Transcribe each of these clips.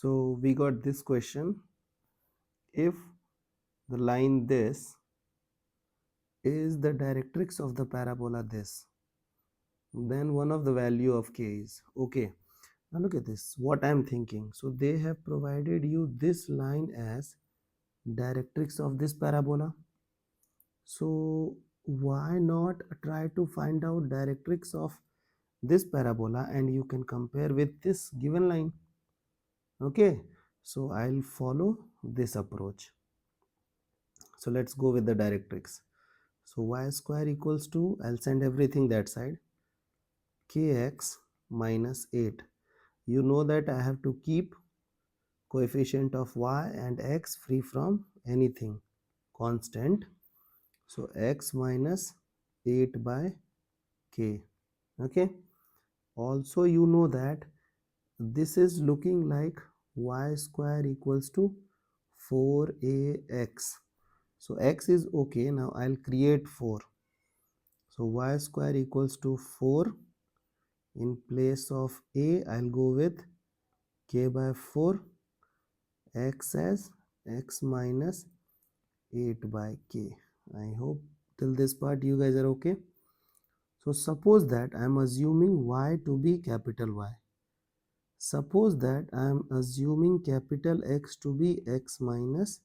So we got this question: if the line this is the directrix of the parabola this, then one of the value of k is okay. Now look at this, what I am thinking. So they have provided you this line as directrix of this parabola. So why not try to find out directrix of this parabola and you can compare with this given line. Okay, so I'll follow this approach. So let's go with the directrix. So y square equals to, I'll send everything that side, kx minus 8. You know that I have to keep coefficient of y and x free from anything, constant. So x minus 8 by k. Okay, also you know that this is looking like y square equals to 4ax. So x is okay. Now I'll create 4. So y square equals to 4. In place of a, I'll go with k by 4, x as x minus 8 by k. I hope till this part you guys are okay. So suppose that I am assuming y to be capital Y. Suppose that I am assuming capital X to be x minus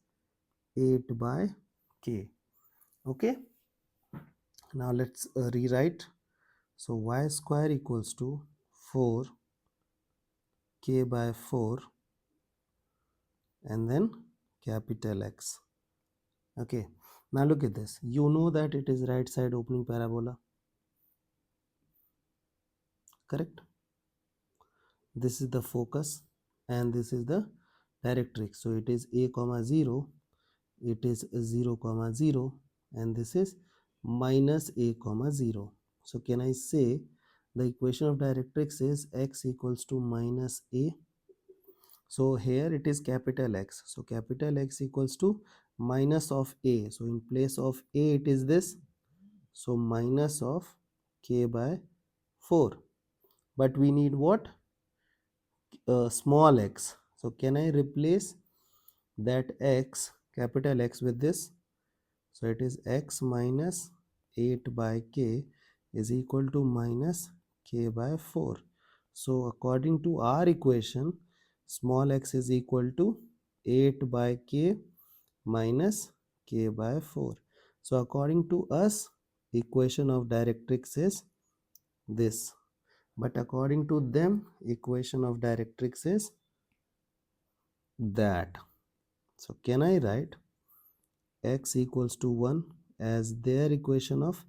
8 by k. Okay. Now let's rewrite. So y square equals to 4 k by 4 and then capital X. Okay. Now look at this. You know that it is right side opening parabola. Correct? This is the focus and this is the directrix. So it is a comma 0, it is 0 comma 0, and this is minus a comma 0. So can I say the equation of directrix is x equals to minus a. So here it is capital X. So capital X equals to minus of a. So in place of a it is this. So minus of k by 4. But we need what? Small x. So can I replace that x, capital X, with this? So it is x minus 8 by k is equal to minus k by 4. So according to our equation, small x is equal to 8 by k minus k by 4. So according to us, equation of directrix is this. But according to them, equation of directrix is that. So can I write x equals to 1 as their equation of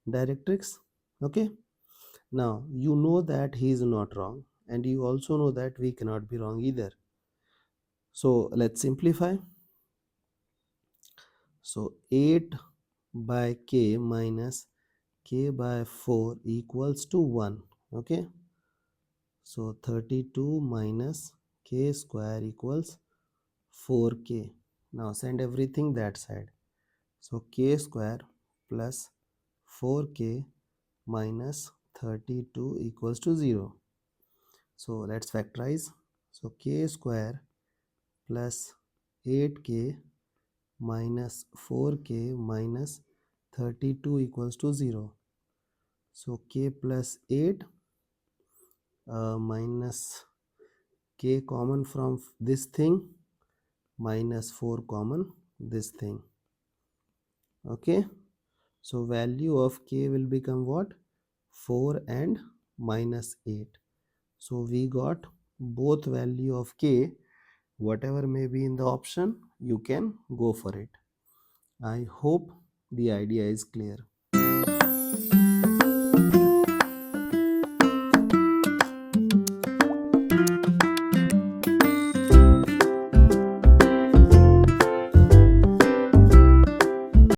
directrix? Okay. Now you know that he is not wrong, and you also know that we cannot be wrong either. So let's simplify. So 8 by k minus k by 4 equals to 1. Okay. So 32 minus k square equals 4k. Now send everything that side. So k square plus 4k minus 32 equals to 0. So let's factorize. So k square plus 8k minus 4k minus 32 equals to 0. So k plus 8 minus k common from this thing minus 4 common this thing. Okay. So value of k will become what? 4 and minus 8. So we got both value of k. Whatever may be in the option, you can go for it. I hope the idea is clear.